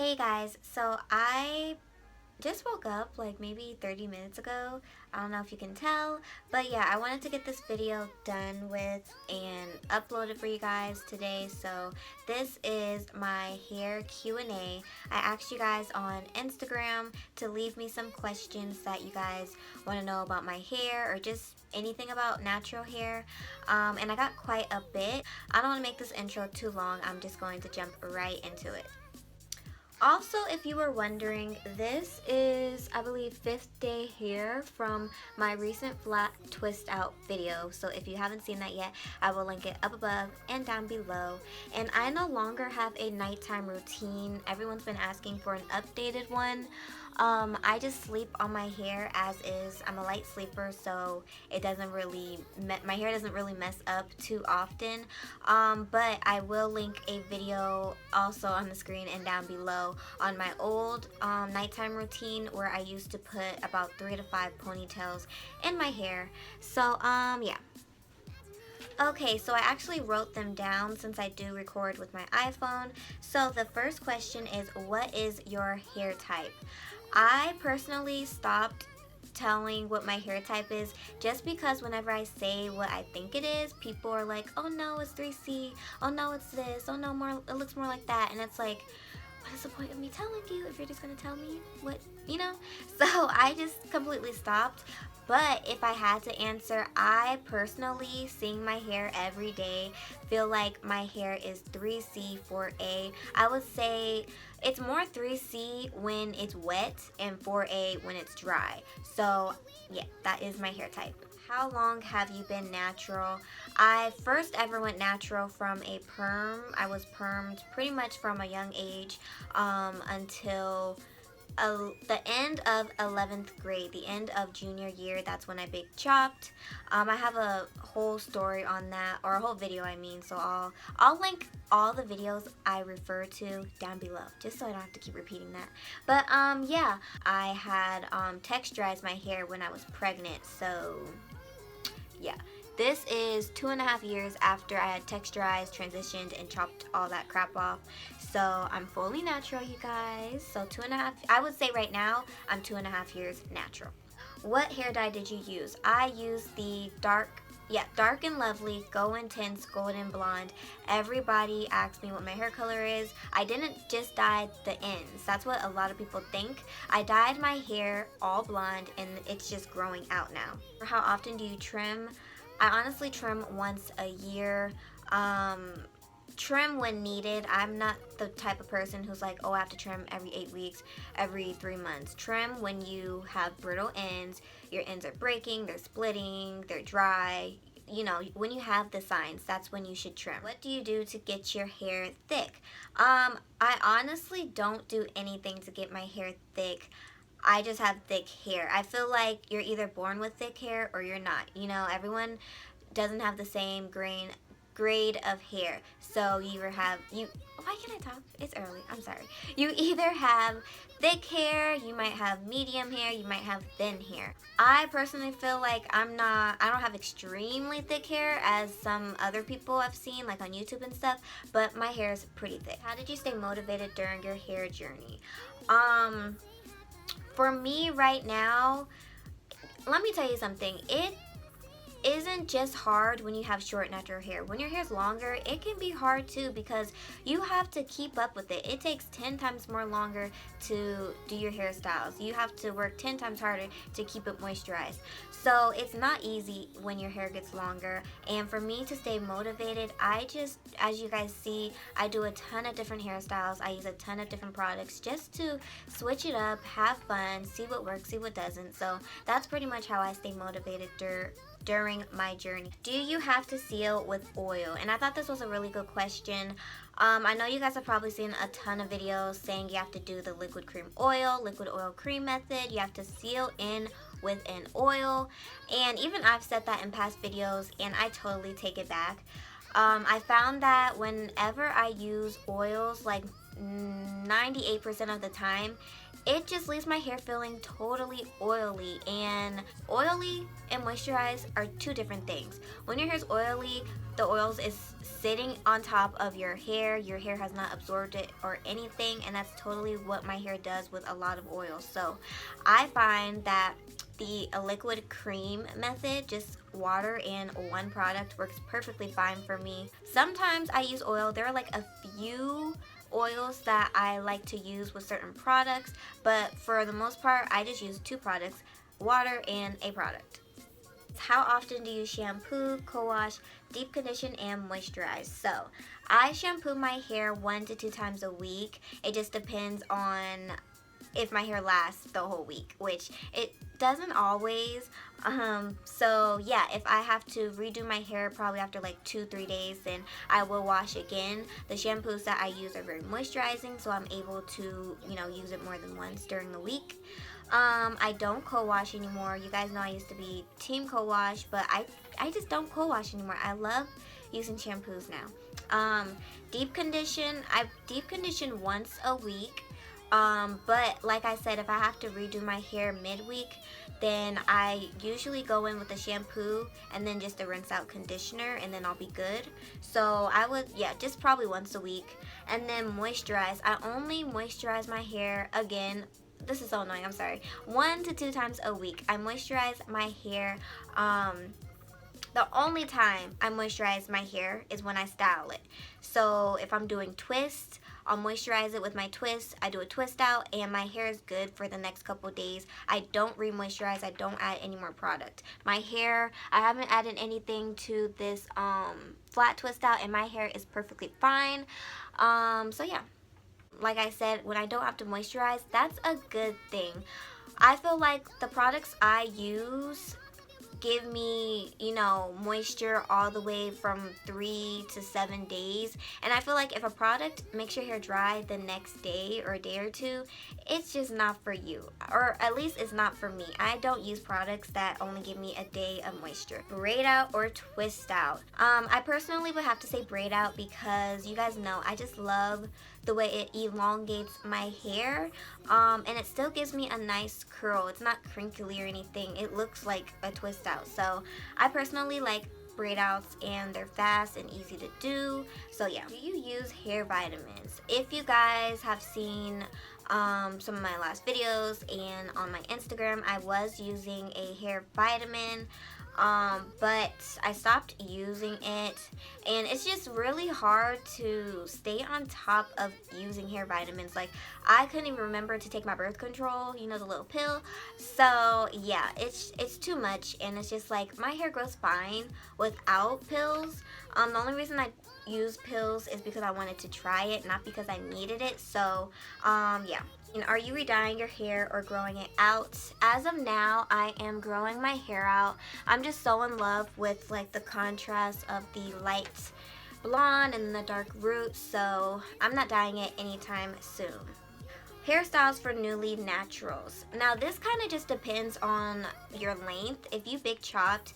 Hey guys, so I just woke up like maybe 30 minutes ago. I don't know if you can tell, but yeah, I wanted to get this video done with and uploaded for you guys today. So this is my hair Q&A. I asked you guys on Instagram to leave me some questions that you guys want to know about my hair or just anything about natural hair, and I got quite a bit. I don't want to make this intro too long. I'm just going to jump right into it. Also, if you were wondering, this is, I believe, 5th day hair from my recent flat twist out video. So if you haven't seen that yet, I will link it up above and down below. And I no longer have a nighttime routine. Everyone's been asking for an updated one. I just sleep on my hair as is. I'm a light sleeper, so it doesn't really, my hair doesn't really mess up too often. But I will link a video also on the screen and down below on my old nighttime routine where I used to put about 3 to 5 ponytails in my hair. So yeah. Okay, so I actually wrote them down since I do record with my iPhone. So the first question is, what is your hair type? I personally stopped telling what my hair type is just because whenever I say what I think it is, people are like, oh no, it's 3C, oh no, it's this, oh no, more, it looks more like that, and it's like, what is the point of me telling you if you're just gonna tell me what, you know? So I just completely stopped. But if I had to answer, I personally, seeing my hair every day, feel like my hair is 3C, 4A. I would say it's more 3C when it's wet and 4A when it's dry. So yeah, that is my hair type. How long have you been natural? I first ever went natural from a perm. I was permed pretty much from a young age until the end of 11th grade, the end of junior year. That's when I big chopped. I have a whole story on that, or a whole video I mean, so I'll link all the videos I refer to down below, just so I don't have to keep repeating that. But yeah, I had texturized my hair when I was pregnant, so yeah. This is 2.5 years after I had texturized, transitioned, and chopped all that crap off. So I'm fully natural, you guys. So 2.5, I would say right now, I'm 2.5 years natural. What hair dye did you use? I used the Dark and Lovely Go Intense Golden Blonde. Everybody asks me what my hair color is. I didn't just dye the ends. That's what a lot of people think. I dyed my hair all blonde and it's just growing out now. How often do you trim? I honestly trim once a year. Trim when needed. I'm not the type of person who's like, oh, I have to trim every 8 weeks, every 3 months. Trim when you have brittle ends, your ends are breaking, they're splitting, they're dry. You know, when you have the signs, that's when you should trim. What do you do to get your hair thick? I honestly don't do anything to get my hair thick. I just have thick hair. I feel like you're either born with thick hair or you're not. You know, everyone doesn't have the same grade of hair. So you either have, why can't I talk? It's early, I'm sorry. You either have thick hair, you might have medium hair, you might have thin hair. I personally feel like I don't have extremely thick hair as some other people I've seen like on YouTube and stuff, but my hair is pretty thick. How did you stay motivated during your hair journey? For me right now, let me tell you something. It isn't just hard when you have short natural hair. When your hair's longer, it can be hard too because you have to keep up with it. It takes 10 times more longer to do your hairstyles. You have to work 10 times harder to keep it moisturized. So it's not easy when your hair gets longer. And for me to stay motivated, I just, as you guys see, I do a ton of different hairstyles. I use a ton of different products just to switch it up, have fun, see what works, see what doesn't. So that's pretty much how I stay motivated during my journey. Do you have to seal with oil? And I thought this was a really good question. I know you guys have probably seen a ton of videos saying you have to do the liquid oil cream method. You have to seal in with an oil, and even I've said that in past videos and I totally take it back. I found that whenever I use oils, like 98% of the time, it just leaves my hair feeling totally oily. And oily and moisturize are two different things. When your hair's oily, the oils is sitting on top of your hair has not absorbed it or anything, and that's totally what my hair does with a lot of oil. So I find that the liquid cream method, just water and one product, works perfectly fine for me. Sometimes I use oil. There are like a few oils that I like to use with certain products, but for the most part I just use two products, water and a product. How often do you shampoo, co-wash, deep condition, and moisturize? So I shampoo my hair 1 to 2 times a week. It just depends on if my hair lasts the whole week, which it doesn't always. So yeah, if I have to redo my hair probably after like 2-3 days, then I will wash again. The shampoos that I use are very moisturizing, so I'm able to, use it more than once during the week. I don't co-wash anymore. You guys know I used to be team co-wash, but I just don't co-wash anymore. I love using shampoos now. Deep condition, I deep condition once a week. But like I said, if I have to redo my hair midweek, then I usually go in with a shampoo and then just a rinse out conditioner, and then I'll be good. So I would, just probably once a week. And then moisturize. I only moisturize my hair, again, this is so annoying, I'm sorry, 1 to 2 times a week. I moisturize my hair. The only time I moisturize my hair is when I style it. So if I'm doing twists, I'll moisturize it with my twist. I do a twist out and my hair is good for the next couple days. I don't re-moisturize. I don't add any more product. My hair, I haven't added anything to this flat twist out, and my hair is perfectly fine. So yeah, like I said, when I don't have to moisturize, that's a good thing. I feel like the products I use give me, moisture all the way from 3 to 7 days. And I feel like if a product makes your hair dry the next day or a day or two, it's just not for you. Or at least it's not for me. I don't use products that only give me a day of moisture. Braid out or twist out. I personally would have to say braid out, because you guys know I just love the way it elongates my hair, and it still gives me a nice curl. It's not crinkly or anything. It looks like a twist out. So I personally like braid outs, and they're fast and easy to do. So yeah. Do you use hair vitamins? If you guys have seen some of my last videos and on my Instagram, I was using a hair vitamin, but I stopped using it, and it's just really hard to stay on top of using hair vitamins. Like, I couldn't even remember to take my birth control, the little pill. So yeah, it's too much, and it's just like my hair grows fine without pills. The only reason I use pills is because I wanted to try it, not because I needed it. So yeah. And are you redying your hair or growing it out? As of now, I am growing my hair out. I'm just so in love with like the contrast of the light blonde and the dark roots, so I'm not dyeing it anytime soon. Hairstyles for newly naturals. Now this kind of just depends on your length. If you big chopped,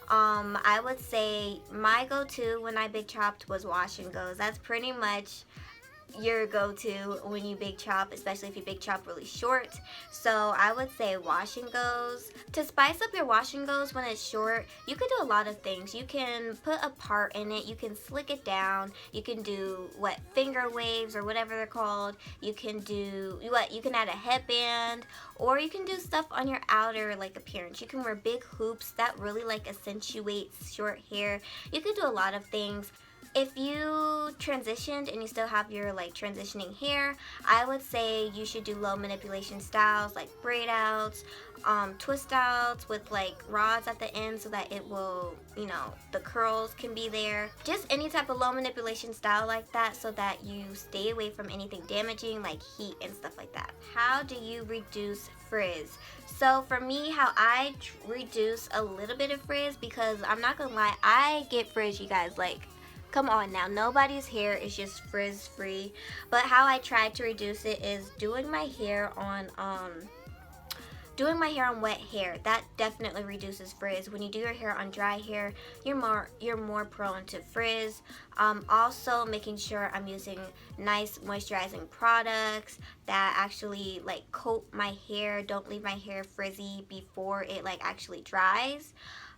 I would say my go-to when I big chopped was wash and goes. That's pretty much your go-to when you big chop, especially if you big chop really short. So I would say wash and goes. To spice up your wash and goes when it's short, you can do a lot of things. You can put a part in it, you can slick it down, you can do finger waves or whatever they're called. You can do you can add a headband, or you can do stuff on your outer appearance. You can wear big hoops that really accentuates short hair. You can do a lot of things. If you transitioned and you still have your transitioning hair, I would say you should do low manipulation styles like braid outs, twist outs with rods at the end so that it will, the curls can be there. Just any type of low manipulation style like that so that you stay away from anything damaging like heat and stuff like that. How do you reduce frizz? So for me, how I reduce a little bit of frizz, because I'm not gonna lie, I get frizz, you guys, come on now, nobody's hair is just frizz free. But how I try to reduce it is doing my hair on doing my hair on wet hair, that definitely reduces frizz. When you do your hair on dry hair, you're more prone to frizz. Also making sure I'm using nice moisturizing products that actually like coat my hair, don't leave my hair frizzy before it like actually dries.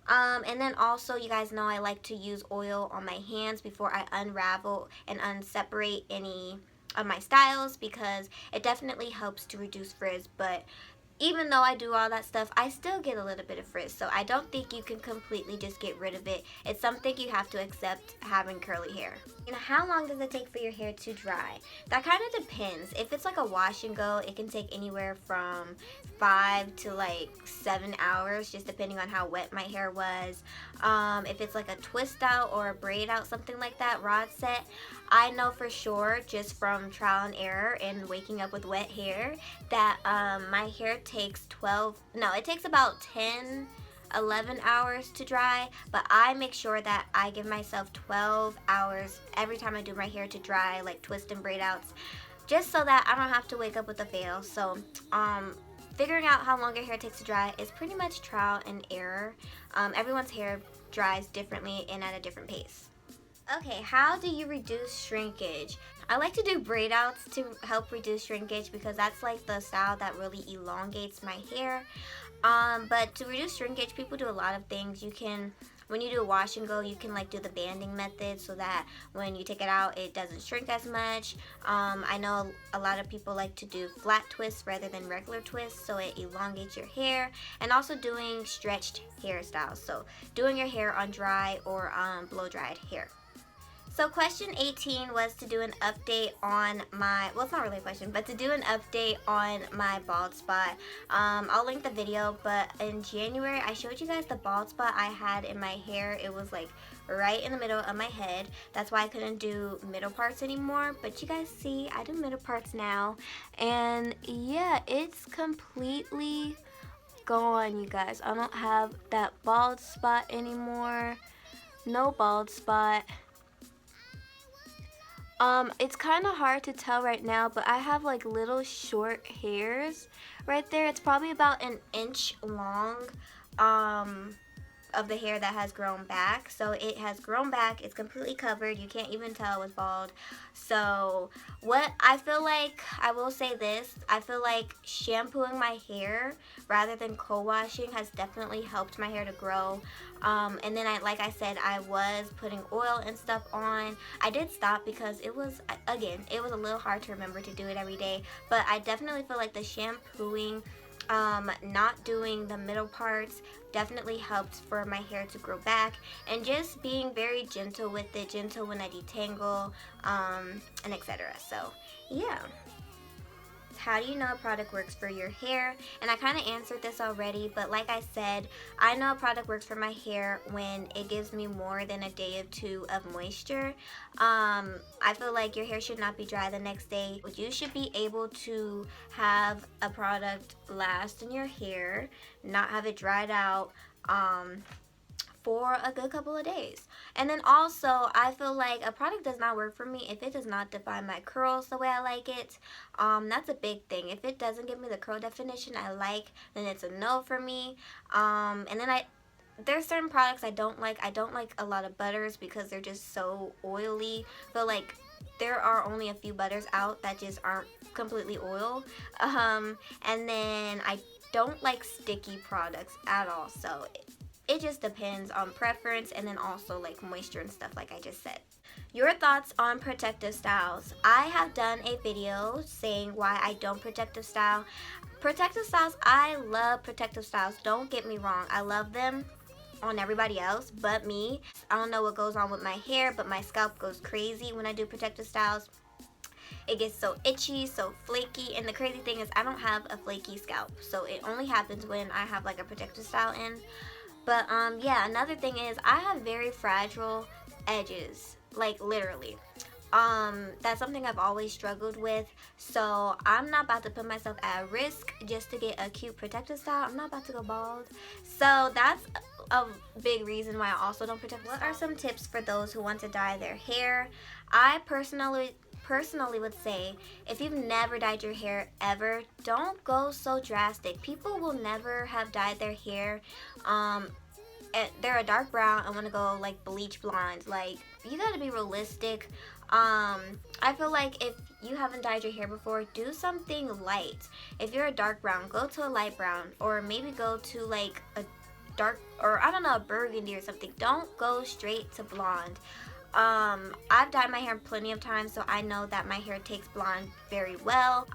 And then also, you guys know I like to use oil on my hands before I unravel and unseparate any of my styles, because it definitely helps to reduce frizz. But even though I do all that stuff, I still get a little bit of frizz. So I don't think you can completely just get rid of it. It's something you have to accept, having curly hair. You know, how long does it take for your hair to dry? That kind of depends. If it's like a wash and go, it can take anywhere from 5 to like 7 hours, just depending on how wet my hair was. If it's like a twist out or a braid out, something like that, rod set, I know for sure, just from trial and error and waking up with wet hair, that my hair takes it takes about 10-11 hours to dry, but I make sure that I give myself 12 hours every time I do my hair to dry, like twist and braid outs, just so that I don't have to wake up with a fail. So figuring out how long your hair takes to dry is pretty much trial and error. Everyone's hair dries differently and at a different pace. Okay, how do you reduce shrinkage? I like to do braid outs to help reduce shrinkage, because that's like the style that really elongates my hair. But to reduce shrinkage, people do a lot of things. You can, when you do a wash and go, you can like do the banding method so that when you take it out, it doesn't shrink as much. I know a lot of people like to do flat twists rather than regular twists, so it elongates your hair. And also doing stretched hairstyles, so doing your hair on dry or blow dried hair. So question 18 was to do an update on my, well, it's not really a question, but to do an update on my bald spot. I'll link the video, but in January, I showed you guys the bald spot I had in my hair. It was like right in the middle of my head. That's why I couldn't do middle parts anymore. But you guys see, I do middle parts now. And yeah, it's completely gone, you guys. I don't have that bald spot anymore. No bald spot. It's kind of hard to tell right now, but I have like little short hairs right there. It's probably about an inch long of the hair that has grown back. So it has grown back. It's completely covered. You can't even tell it was bald. So what I feel like, I will say this, I feel like shampooing my hair rather than co-washing has definitely helped my hair to grow. And then like I said, I was putting oil and stuff on. I did stop because it was, again, it was a little hard to remember to do it every day. But I definitely feel like the shampooing, not doing the middle parts, definitely helped for my hair to grow back, and just being very gentle with it, gentle when I detangle, and etc. So yeah. How do you know a product works for your hair? And I kind of answered this already, but like I said, I know a product works for my hair when it gives me more than a day or two of moisture. I feel like your hair should not be dry the next day. You should be able to have a product last in your hair, not have it dried out, for a good couple of days. And then also, I feel like a product does not work for me if it does not define my curls the way I like it. That's a big thing. If it doesn't give me the curl definition I like, then it's a no for me. And then there's certain products I don't like. I don't like a lot of butters because they're just so oily. But like, there are only a few butters out that just aren't completely oil. And then I don't like sticky products at all. So it just depends on preference, and then also like moisture and stuff like I just said. Your thoughts on protective styles. I have done a video saying why I don't protective style. Protective styles, I love protective styles. Don't get me wrong. I love them on everybody else but me. I don't know what goes on with my hair, but my scalp goes crazy when I do protective styles. It gets so itchy, so flaky, and the crazy thing is I don't have a flaky scalp. So it only happens when I have like a protective style in. But yeah, another thing is I have very fragile edges, like literally. That's something I've always struggled with. So I'm not about to put myself at risk just to get a cute protective style. I'm not about to go bald. So that's a big reason why I also don't protect. What are some tips for those who want to dye their hair? I personally personally would say, if you've never dyed your hair ever, don't go so drastic. People will never have dyed their hair and they're a dark brown and want to go like bleach blonde. Like, you gotta be realistic. I feel like if you haven't dyed your hair before, do something light. If you're a dark brown, go to a light brown, or maybe go to like a dark, or I don't know, a burgundy or something. Don't go straight to blonde. I've dyed my hair plenty of times, so I know that my hair takes blonde very well.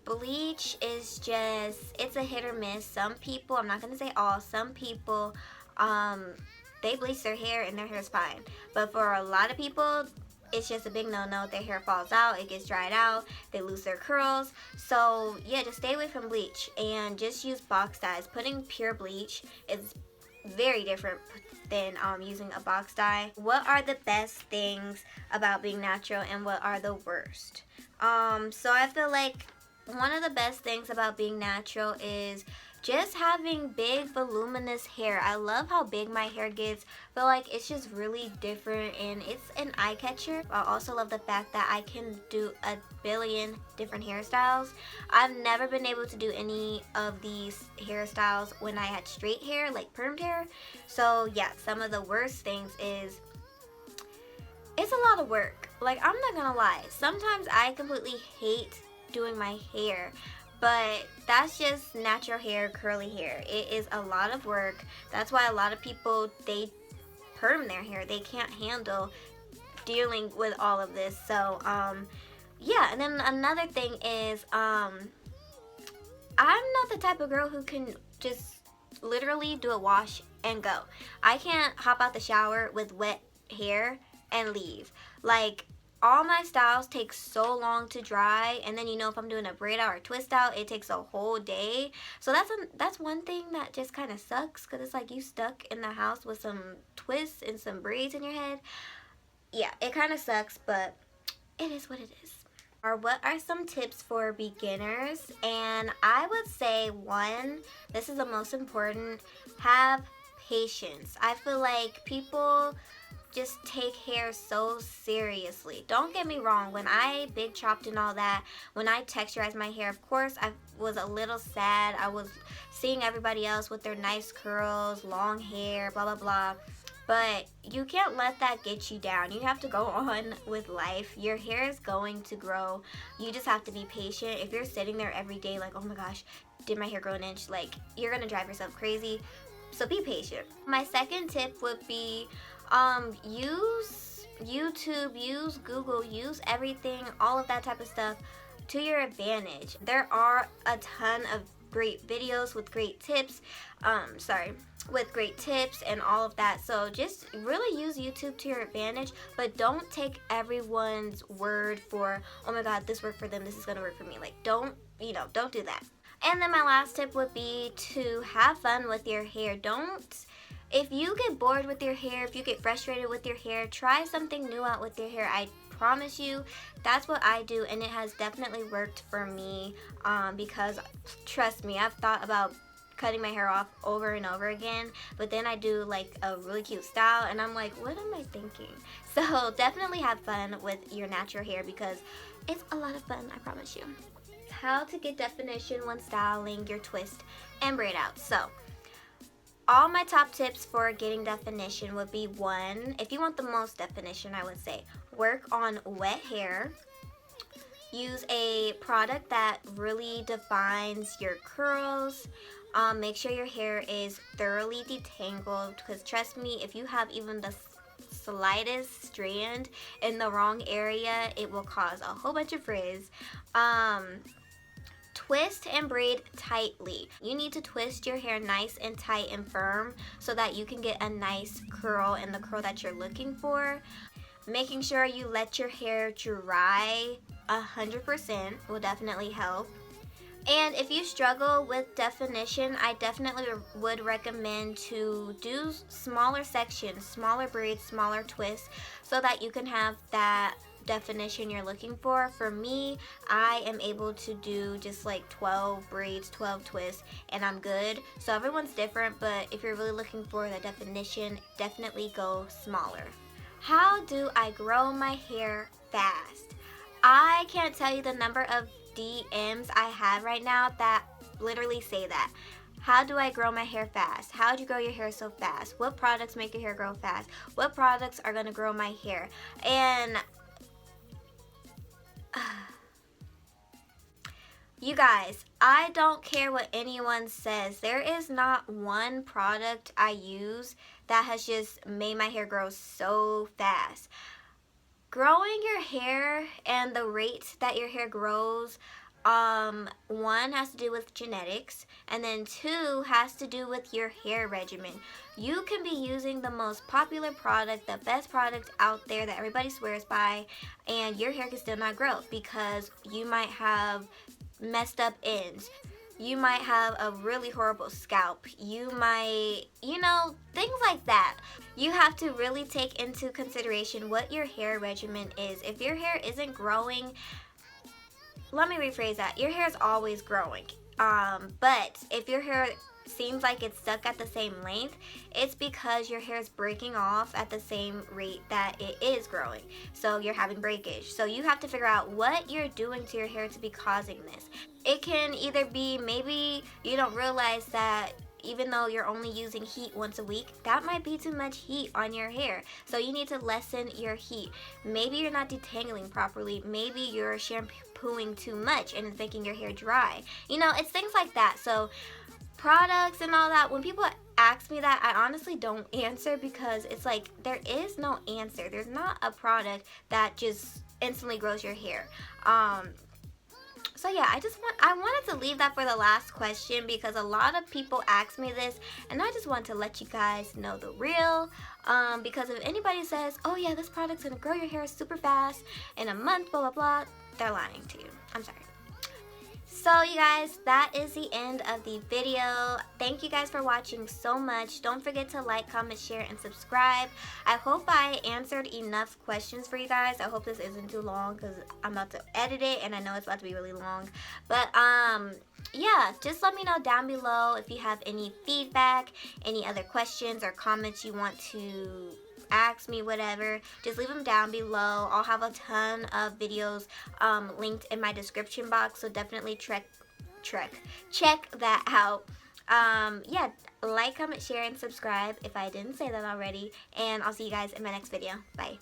Bleach is just, it's a hit or miss. Some people, I'm not gonna say all, some people, they bleach their hair and their hair is fine. But for a lot of people, it's just a big no-no. Their hair falls out, it gets dried out, they lose their curls. So yeah, just stay away from bleach and just use box dyes. Putting pure bleach is very different than using a box dye. What are the best things about being natural and what are the worst? So I feel like one of the best things about being natural is just having big voluminous hair. I love how big my hair gets. I feel like it's just really different and it's an eye catcher. I also love the fact that I can do a billion different hairstyles. I've never been able to do any of these hairstyles when I had straight hair, like permed hair. So yeah, some of the worst things is it's a lot of work. Like, I'm not gonna lie, sometimes I completely hate doing my hair, but that's just natural hair, curly hair. It is a lot of work. That's why a lot of people, they perm their hair. They can't handle dealing with all of this. So yeah, and then another thing is I'm not the type of girl who can just literally do a wash and go. I can't hop out the shower with wet hair and leave. Like, all my styles take so long to dry, and then, you know, if I'm doing a braid out or twist out, it takes a whole day. So that's one thing that just kind of sucks, because it's like you stuck in the house with some twists and some braids in your head. Yeah, it kind of sucks, but it is what it is. Or what are some tips for beginners? And I would say, one, this is the most important, have patience. I feel like people just take hair so seriously. Don't get me wrong, when I big chopped and all that, when I texturized my hair, of course I was a little sad. I was seeing everybody else with their nice curls, long hair, blah blah blah. But you can't let that get you down. You have to go on with life. Your hair is going to grow. You just have to be patient. If you're sitting there every day like, oh my gosh, did my hair grow an inch? Like, you're gonna drive yourself crazy. So be patient. My second tip would be use YouTube, use Google, use everything, all of that type of stuff to your advantage. There are a ton of great videos with great tips, with great tips and all of that. So just really use YouTube to your advantage, but don't take everyone's word for, oh my god, this worked for them, this is gonna work for me. Like, don't do that. And then my last tip would be to have fun with your hair. If you get bored with your hair, if you get frustrated with your hair, try something new out with your hair. I promise you, that's what I do, and it has definitely worked for me, because trust me, I've thought about cutting my hair off over and over again, but then I do like a really cute style and I'm like, what am I thinking? So definitely have fun with your natural hair because it's a lot of fun, I promise you. How to get definition when styling your twist and braid out. So all my top tips for getting definition would be, one, if you want the most definition, I would say work on wet hair. Use a product that really defines your curls. Make sure your hair is thoroughly detangled, because trust me, if you have even the slightest strand in the wrong area, it will cause a whole bunch of frizz. Twist and braid tightly. You need to twist your hair nice and tight and firm so that you can get a nice curl and the curl that you're looking for. Making sure you let your hair dry 100% will definitely help. And if you struggle with definition, I definitely would recommend to do smaller sections, smaller braids, smaller twists, so that you can have that definition you're looking for. For me, I am able to do just like 12 braids, 12 twists, and I'm good. So everyone's different, but if you're really looking for the definition, definitely go smaller. How do I grow my hair fast? I can't tell you the number of DMs I have right now that literally say that. How do I grow my hair fast? How do you grow your hair so fast? What products make your hair grow fast? What products are going to grow my hair? And you guys, I don't care what anyone says. There is not one product I use that has just made my hair grow so fast. Growing your hair and the rate that your hair grows, one has to do with genetics, and then two has to do with your hair regimen. You can be using the most popular product, the best product out there that everybody swears by, and your hair can still not grow because you might have messed up ends. You might have a really horrible scalp. You might, things like that. You have to really take into consideration what your hair regimen is. If your hair isn't growing, let me rephrase that. Your hair is always growing. But if your hair seems like it's stuck at the same length, it's because your hair is breaking off at the same rate that it is growing. So you're having breakage. So you have to figure out what you're doing to your hair to be causing this. It can either be maybe you don't realize that even though you're only using heat once a week, that might be too much heat on your hair. So you need to lessen your heat. Maybe you're not detangling properly. Maybe you're shampooing too much and it's making your hair dry. It's things like that. So products and all that, when people ask me that, I honestly don't answer because it's like there is no answer. There's not a product that just instantly grows your hair. So yeah, I wanted to leave that for the last question because a lot of people ask me this, and I just want to let you guys know the real. Because if anybody says, oh yeah, this product's gonna grow your hair super fast in a month, blah blah blah, they're lying to you. I'm sorry. So you guys, that is the end of the video. Thank you guys for watching so much. Don't forget to like, comment, share, and subscribe. I hope I answered enough questions for you guys. I hope this isn't too long because I'm about to edit it and I know it's about to be really long. But yeah, just let me know down below if you have any feedback, any other questions or comments you want to ask me, whatever. Just leave them down below. I'll have a ton of videos linked in my description box, so definitely check that out. Yeah, like, comment, share, and subscribe if I didn't say that already, and I'll see you guys in my next video. Bye.